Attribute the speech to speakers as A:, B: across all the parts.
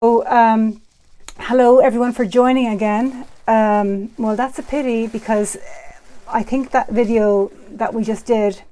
A: So, hello everyone for joining again. Well, that's a pity because I think that video that we just did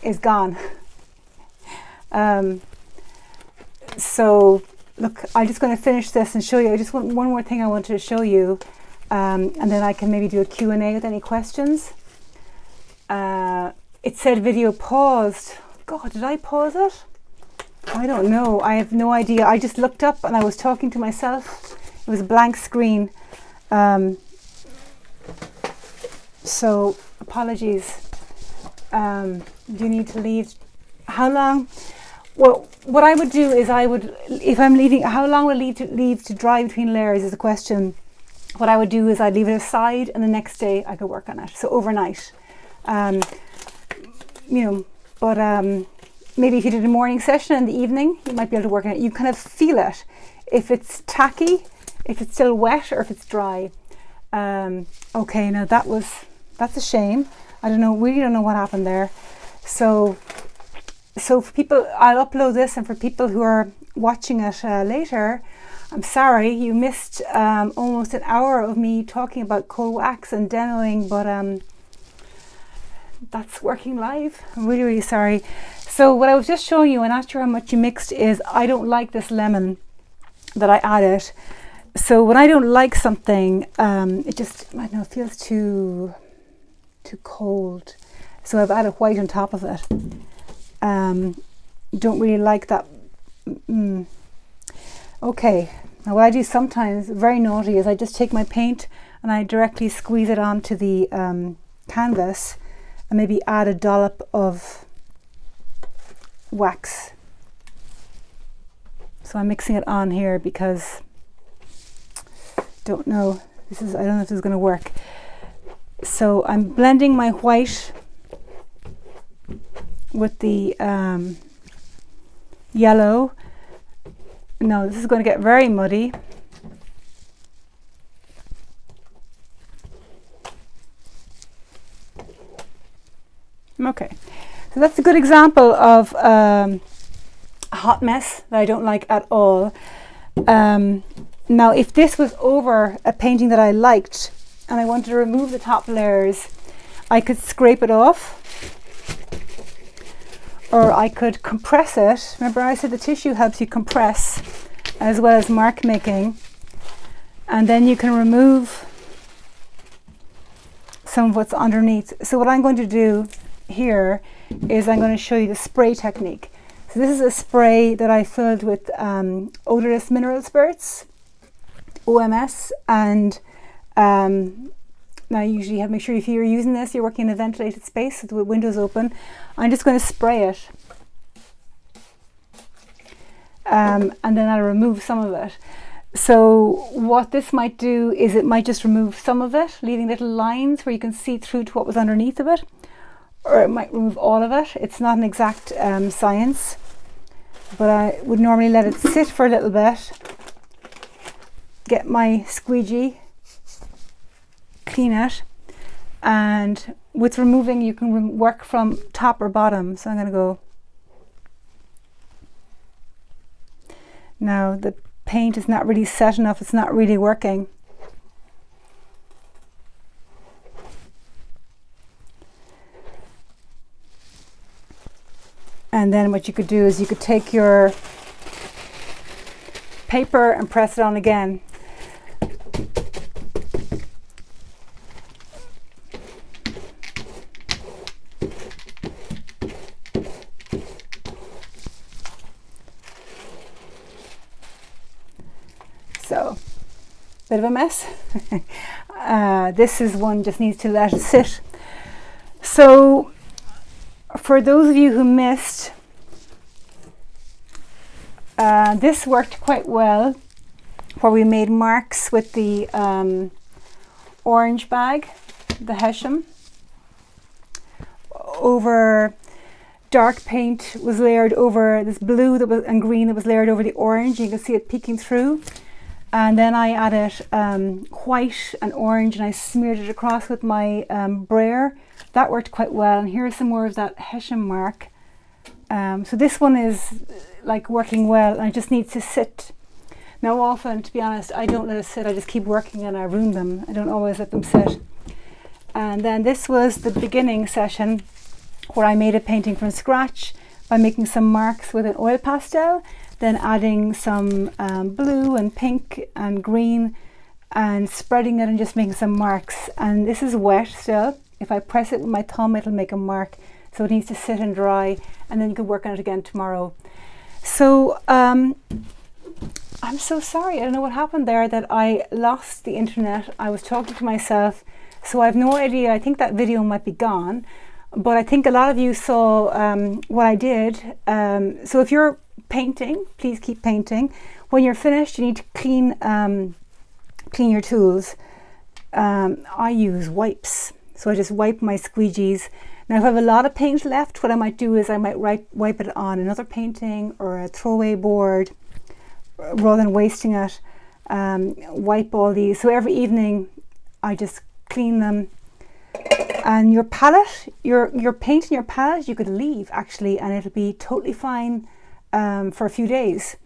A: is gone. So, look, I'm just going to finish this and show you. I just want one more thing I wanted to show you, and then I can maybe do a Q&A with any questions. It said video paused. God, did I pause it? I don't know. I have no idea. I just looked up and I was talking to myself. It was a blank screen. So apologies. Do you need to leave? How long? Well, what I would do is if I'm leaving, how long will I leave to dry between layers is the question. What I would do is I'd leave it aside and the next day I could work on it. So overnight. Maybe if you did a morning session in the evening, you might be able to work on it. You kind of feel it. If it's tacky, if it's still wet, or if it's dry. Okay, now that's a shame. I don't know, really don't know what happened there. So for people, I'll upload this, and for people who are watching it later, I'm sorry, you missed almost an hour of me talking about cold wax and demoing, but that's working live. I'm really, really sorry. So what I was just showing you, and not sure how much you mixed, is I don't like this lemon that I added. So when I don't like something, it just, I don't know, it feels too cold. So I've added white on top of it. Don't really like that. Okay, now what I do sometimes, very naughty, is I just take my paint and I directly squeeze it onto the canvas and maybe add a dollop of wax. So I'm mixing it on here because I don't know if this is going to work. So I'm blending my white with the yellow. No, this is going to get very muddy. Okay, so that's a good example of a hot mess that I don't like at all. Now, if this was over a painting that I liked and I wanted to remove the top layers, I could scrape it off, or I could compress it. Remember I said the tissue helps you compress as well as mark making, and then you can remove some of what's underneath. So what I'm going to do here is I'm going to show you the spray technique. So this is a spray that I filled with odorless mineral spirits, OMS, and now you usually have, make sure if you're using this, you're working in a ventilated space with the windows open. I'm just going to spray it, and then I'll remove some of it. So what this might do is it might just remove some of it, leaving little lines where you can see through to what was underneath of it, or it might remove all of it. It's not an exact science, but I would normally let it sit for a little bit, get my squeegee, clean it, and with removing you can work from top or bottom. So I'm going to go. Now the paint is not really set enough, it's not really working. And then what you could do is you could take your paper and press it on again. So, bit of a mess. This is one just needs to let it sit. So, for those of you who missed, this worked quite well, where we made marks with the orange bag, the Hesham, over dark paint was layered over this blue that was, and green that was layered over the orange. You can see it peeking through. And then I added white and orange, and I smeared it across with my brayer. That worked quite well. And here's some more of that Hesham mark. So this one is like working well, and it just needs to sit. Now often, to be honest, I don't let it sit. I just keep working and I ruin them. I don't always let them sit. And then this was the beginning session where I made a painting from scratch by making some marks with an oil pastel, then adding some blue and pink and green and spreading it and just making some marks. And this is wet still. If I press it with my thumb, it'll make a mark. So it needs to sit and dry, and then you can work on it again tomorrow. So I'm so sorry. I don't know what happened there, that I lost the internet. I was talking to myself, so I have no idea. I think that video might be gone, but I think a lot of you saw what I did. So if you're painting, please keep painting. When you're finished, you need to clean your tools. I use wipes, so I just wipe my squeegees. Now if I have a lot of paint left, what I might do is I might wipe it on another painting or a throwaway board, rather than wasting it. Wipe all these. So every evening I just clean them. And your palette, your paint in your palette, you could leave actually, and it'll be totally fine for a few days.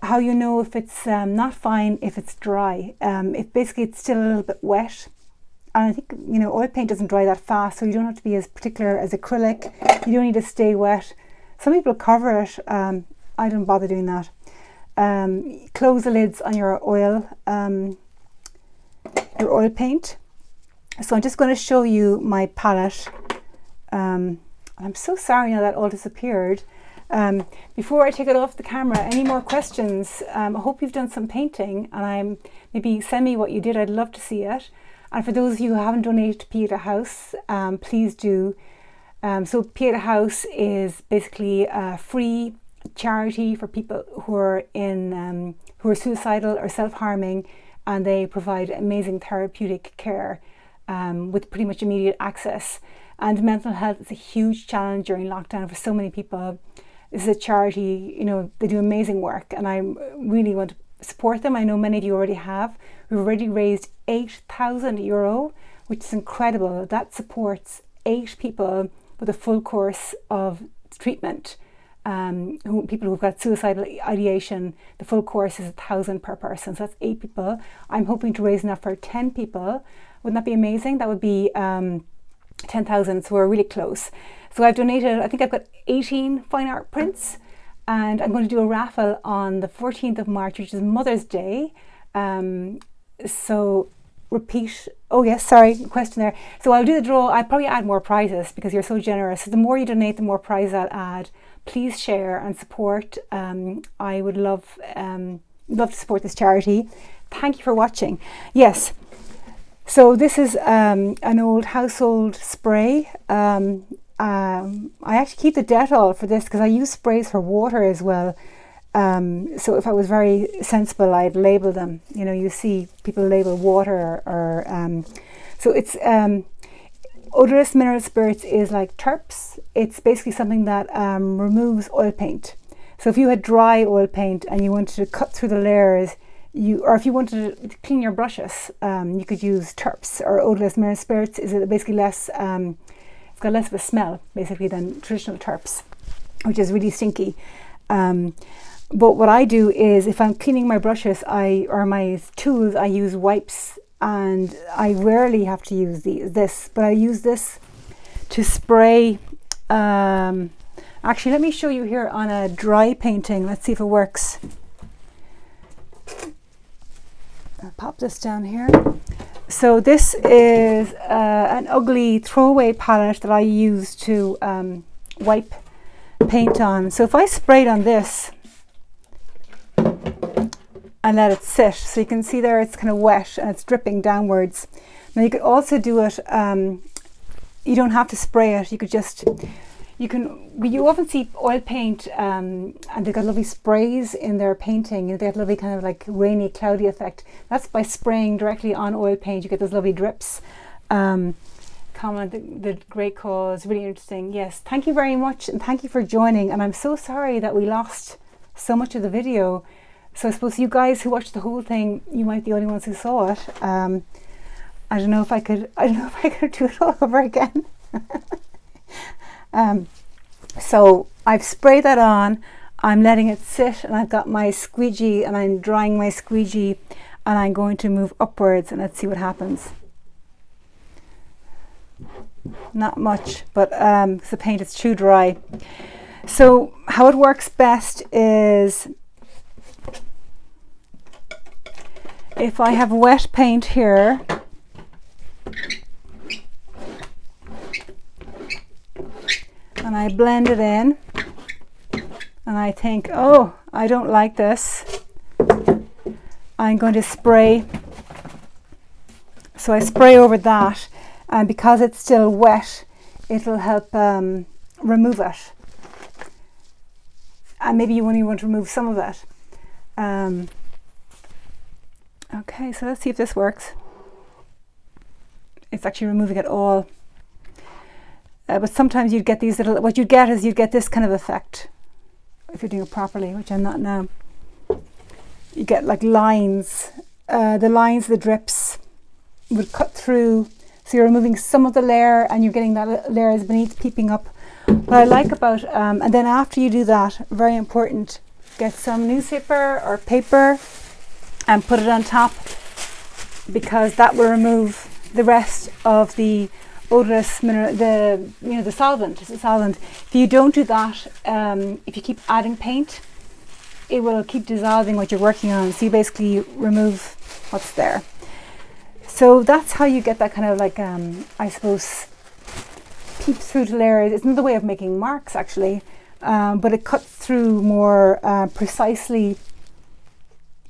A: How you know if it's not fine, if it's dry. If basically it's still a little bit wet. And I think, you know, oil paint doesn't dry that fast, so you don't have to be as particular as acrylic. You don't need to stay wet. Some people cover it. I don't bother doing that. Close the lids on your oil paint. So I'm just going to show you my palette. I'm so sorry now that all disappeared. Before I take it off the camera, any more questions? I hope you've done some painting, and maybe send me what you did. I'd love to see it. And for those of you who haven't donated to Pieta House, please do. So Pieta House is basically a free charity for people who are who are suicidal or self-harming, and they provide amazing therapeutic care with pretty much immediate access. And mental health is a huge challenge during lockdown for so many people. This is a charity, you know, they do amazing work, and I really want to support them. I know many of you already have. We've already raised €8,000, which is incredible. That supports 8 people with a full course of treatment. People who've got suicidal ideation, the full course is $1,000 per person. So that's 8 people. I'm hoping to raise enough for 10 people. Wouldn't that be amazing? That would be 10,000. So we're really close. So I've donated, I think I've got 18 fine art prints, and I'm going to do a raffle on the 14th of March, which is Mother's Day. So repeat. Oh yes, sorry, question there. So I'll do the draw. I'll probably add more prizes because you're so generous. So the more you donate, the more prizes I'll add. Please share and support. I would love to support this charity. Thank you for watching. Yes. So this is an old household spray. I actually keep the Dettol for this because I use sprays for water as well. So if I was very sensible, I'd label them. You know, you see people label water or so it's odorless mineral spirits is like terps. It's basically something that removes oil paint. So if you had dry oil paint and you wanted to cut through the layers, or if you wanted to clean your brushes, you could use terps or odorless mineral spirits. Is basically less. It's got less of a smell basically than traditional terps, which is really stinky. But what I do is, if I'm cleaning my brushes or my tools, I use wipes, and I rarely have to use this, but I use this to spray. Actually, let me show you here on a dry painting. Let's see if it works. I'll pop this down here. So this is an ugly throwaway palette that I use to wipe paint on. So if I sprayed on this and let it sit, so you can see there it's kind of wet and it's dripping downwards. Now you could also do it, you don't have to spray it, you often see oil paint and they've got lovely sprays in their painting. They have lovely kind of like rainy, cloudy effect. That's by spraying directly on oil paint. You get those lovely drips. Comment the great cause, really interesting. Yes, thank you very much, and thank you for joining. And I'm so sorry that we lost so much of the video. So I suppose you guys who watched the whole thing, you might be the only ones who saw it. I don't know if I could do it all over again. So I've sprayed that on. I'm letting it sit, and I've got my squeegee and I'm drying my squeegee, and I'm going to move upwards, and let's see what happens. Not much, but the paint is too dry. So how it works best is if I have wet paint here, and I blend it in, and I think, oh, I don't like this, I'm going to spray. So I spray over that, and because it's still wet, it'll help remove it. And maybe you only want to remove some of it. Okay, so let's see if this works. It's actually removing it all. But sometimes you'd get these little, what you'd get is you'd get this kind of effect if you're doing it properly, which I'm not now. You get like lines, the drips would cut through. So you're removing some of the layer and you're getting that layers beneath peeping up. What I like about, and then after you do that, very important, get some newspaper or paper and put it on top, because that will remove the rest of the odorous mineral, the solvent. It's a solvent. If you don't do that, if you keep adding paint, it will keep dissolving what you're working on. So you basically remove what's there. So that's how you get that kind of like, I suppose, peeps through to layers. It's another way of making marks actually, but it cuts through more precisely.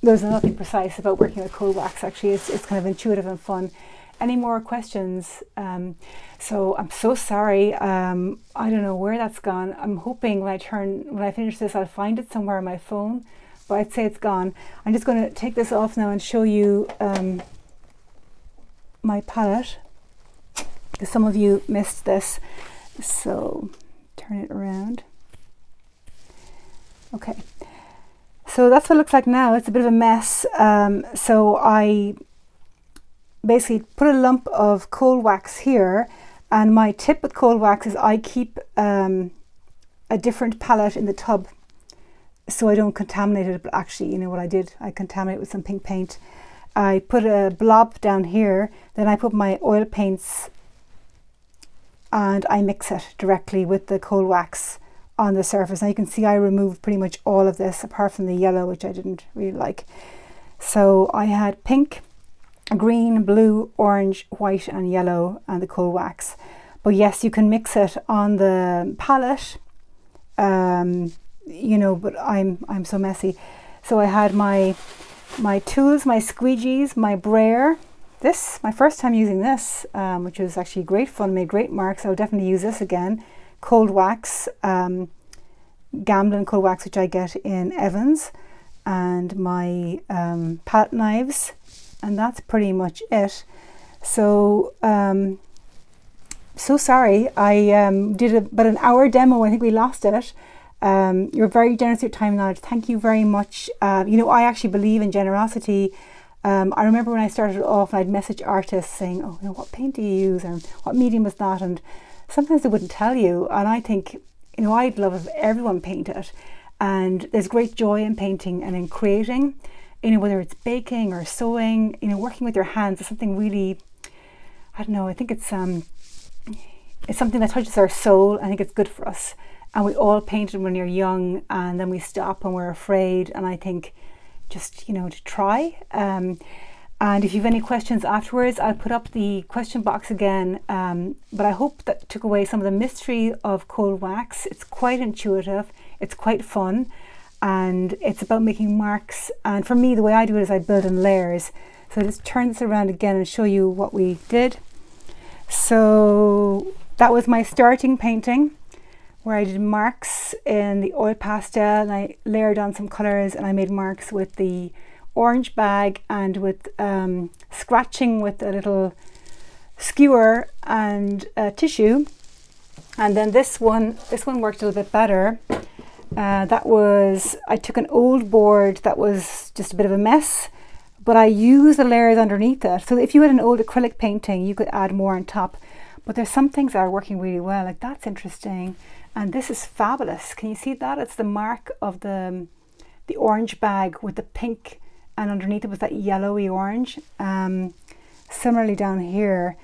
A: There's nothing precise about working with cold wax actually. It's kind of intuitive and fun. Any more questions? So I'm so sorry. I don't know where that's gone. I'm hoping when I finish this, I'll find it somewhere on my phone, but I'd say it's gone. I'm just going to take this off now and show you my palette, because some of you missed this. So turn it around. Okay. So that's what it looks like now. It's a bit of a mess. So I basically put a lump of cold wax here, and my tip with cold wax is I keep a different palette in the tub so I don't contaminate it. But actually, you know what I did? I contaminated it with some pink paint. I put a blob down here, then I put my oil paints and I mix it directly with the cold wax on the surface. Now you can see I removed pretty much all of this apart from the yellow, which I didn't really like. So I had pink, green, blue, orange, white and yellow and the cold wax. But yes, you can mix it on the palette, you know, but I'm so messy. So I had my tools, my squeegees, my brayer. This, my first time using this, which was actually great fun, made great marks. I'll definitely use this again. Cold wax, Gamblin cold wax, which I get in Evans, and my palette knives, and that's pretty much it. So so sorry, I did about an hour demo. I think we lost it. You're very generous with your time and knowledge. Thank you very much. You know, I actually believe in generosity. I remember when I started off, I'd message artists saying, oh, you know, what paint do you use and what medium was that? And sometimes they wouldn't tell you. And I think, you know, I'd love if everyone painted. And there's great joy in painting and in creating, you know, whether it's baking or sewing, you know, working with your hands is something really, I don't know, I think it's something that touches our soul. I think it's good for us. And we all painted when you're young, and then we stop when we're afraid. And I think just, you know, to try. And if you have any questions afterwards, I'll put up the question box again. But I hope that took away some of the mystery of cold wax. It's quite intuitive. It's quite fun. And it's about making marks. And for me, the way I do it is I build in layers. So I'll just turn this around again and show you what we did. So that was my starting painting, where I did marks in the oil pastel, and I layered on some colours, and I made marks with the orange bag and with scratching with a little skewer and tissue. And then this one worked a little bit better. That was, I took an old board that was just a bit of a mess, but I used the layers underneath it. So if you had an old acrylic painting, you could add more on top. But there's some things that are working really well, like that's interesting. And this is fabulous. Can you see that? It's the mark of the orange bag with the pink, and underneath it was that yellowy orange. Similarly down here.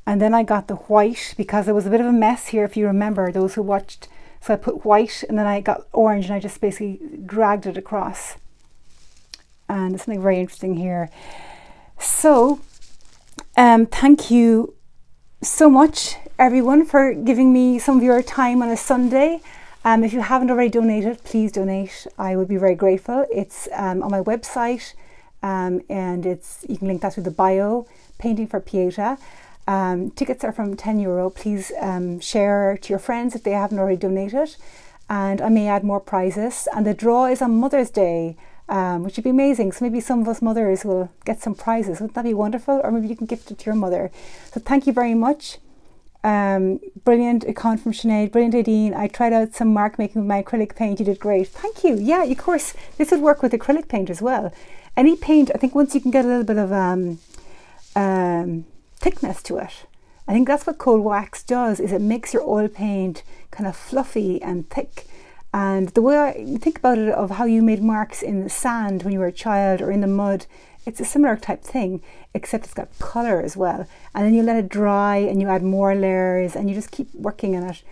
A: And then I got the white because there was a bit of a mess here, if you remember, those who watched. So I put white and then I got orange and I just basically dragged it across. And there's something very interesting here. So thank you so much, everyone, for giving me some of your time on a Sunday. If you haven't already donated, please donate. I would be very grateful. It's on my website, and you can link that to the bio, Painting for Pieta. Tickets are from €10. Please share to your friends if they haven't already donated, and I may add more prizes. And the draw is on Mother's Day, which would be amazing. So maybe some of us mothers will get some prizes. Wouldn't that be wonderful? Or maybe you can gift it to your mother. So thank you very much. Brilliant, a comment from Sinead. Brilliant, Aideen. I tried out some mark making with my acrylic paint. You did great. Thank you. Yeah, of course, this would work with acrylic paint as well. Any paint, I think once you can get a little bit of thickness to it. I think that's what cold wax does, is it makes your oil paint kind of fluffy and thick. And the way I think about it, of how you made marks in the sand when you were a child or in the mud, it's a similar type thing, except it's got colour as well. And then you let it dry and you add more layers and you just keep working on it.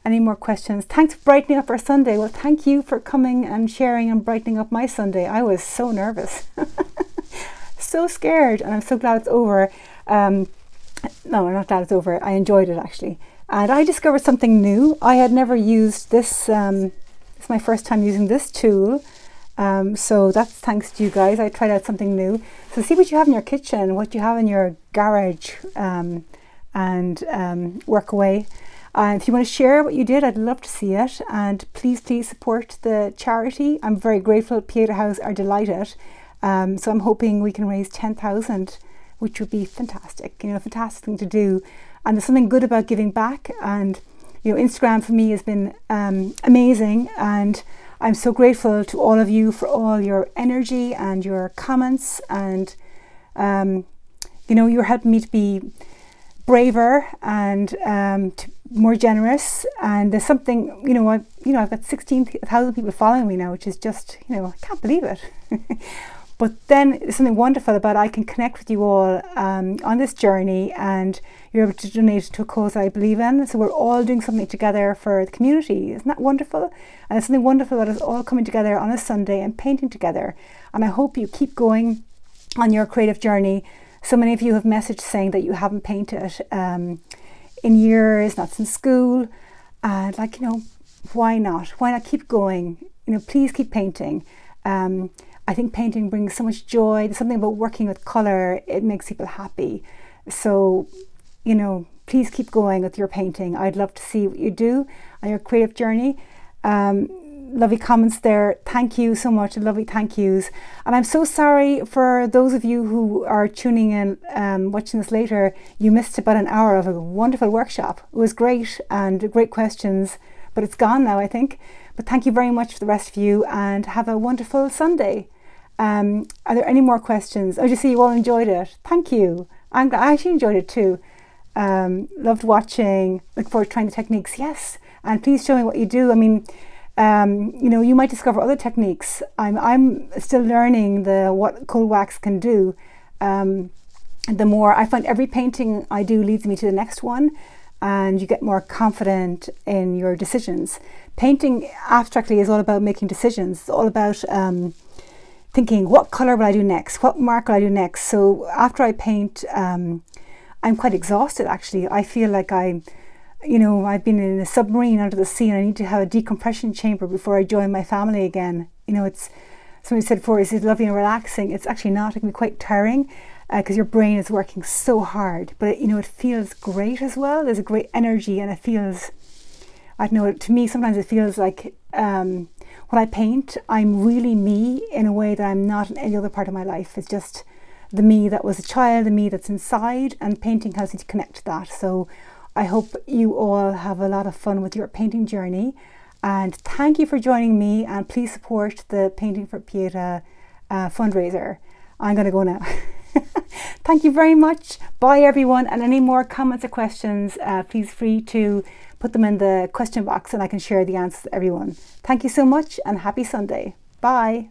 A: Any more questions? Thanks for brightening up our Sunday. Well, thank you for coming and sharing and brightening up my Sunday. I was so nervous, so scared, and I'm so glad it's over. No, I'm not glad it's over. I enjoyed it actually. And I discovered something new. I had never used this. It's my first time using this tool. So that's thanks to you guys. I tried out something new. So see what you have in your kitchen, what you have in your garage, and work away. If you want to share what you did, I'd love to see it. And please support the charity. I'm very grateful. Pieta House are delighted. So I'm hoping we can raise 10,000, which would be fantastic, a fantastic thing to do. And there's something good about giving back. And, Instagram for me has been amazing. And I'm so grateful to all of you for all your energy and your comments. And, you're helping me to be braver and more generous. And there's something, I've got 16,000 people following me now, which is just, I can't believe it. But then there's something wonderful about I can connect with you all on this journey, and you're able to donate to a cause I believe in. So we're all doing something together for the community. Isn't that wonderful? And there's something wonderful about us all coming together on a Sunday and painting together. And I hope you keep going on your creative journey. So many of you have messaged saying that you haven't painted in years, not since school. And why not? Why not keep going? Please keep painting. I think painting brings so much joy. There's something about working with colour. It makes people happy. So, please keep going with your painting. I'd love to see what you do on your creative journey. Lovely comments there. Thank you so much. Lovely thank yous. And I'm so sorry for those of you who are tuning in, watching this later. You missed about an hour of a wonderful workshop. It was great and great questions, but it's gone now, I think. But thank you very much for the rest of you, and have a wonderful Sunday. Are there any more questions? Oh, just see you all enjoyed it. Thank you. I actually enjoyed it too. Loved watching. Look forward to trying the techniques. Yes, and please show me what you do. I mean, you might discover other techniques. I'm still learning what cold wax can do. The more I find, every painting I do leads me to the next one, and you get more confident in your decisions. Painting abstractly is all about making decisions. It's all about thinking, what colour will I do next? What mark will I do next? So after I paint, I'm quite exhausted actually. I feel like I've been in a submarine under the sea, and I need to have a decompression chamber before I join my family again. It's, somebody said before, is it lovely and relaxing? It's actually not. It can be quite tiring because your brain is working so hard. But it feels great as well. There's a great energy, and it feels, I don't know, to me sometimes it feels like when I paint, I'm really me in a way that I'm not in any other part of my life. It's just the me that was a child, the me that's inside, and painting helps me to connect to that. So I hope you all have a lot of fun with your painting journey, and thank you for joining me, and please support the Painting for Pieta fundraiser. I'm going to go now. Thank you very much. Bye everyone, and any more comments or questions, please free to put them in the question box and I can share the answers to everyone. Thank you so much and happy Sunday. Bye.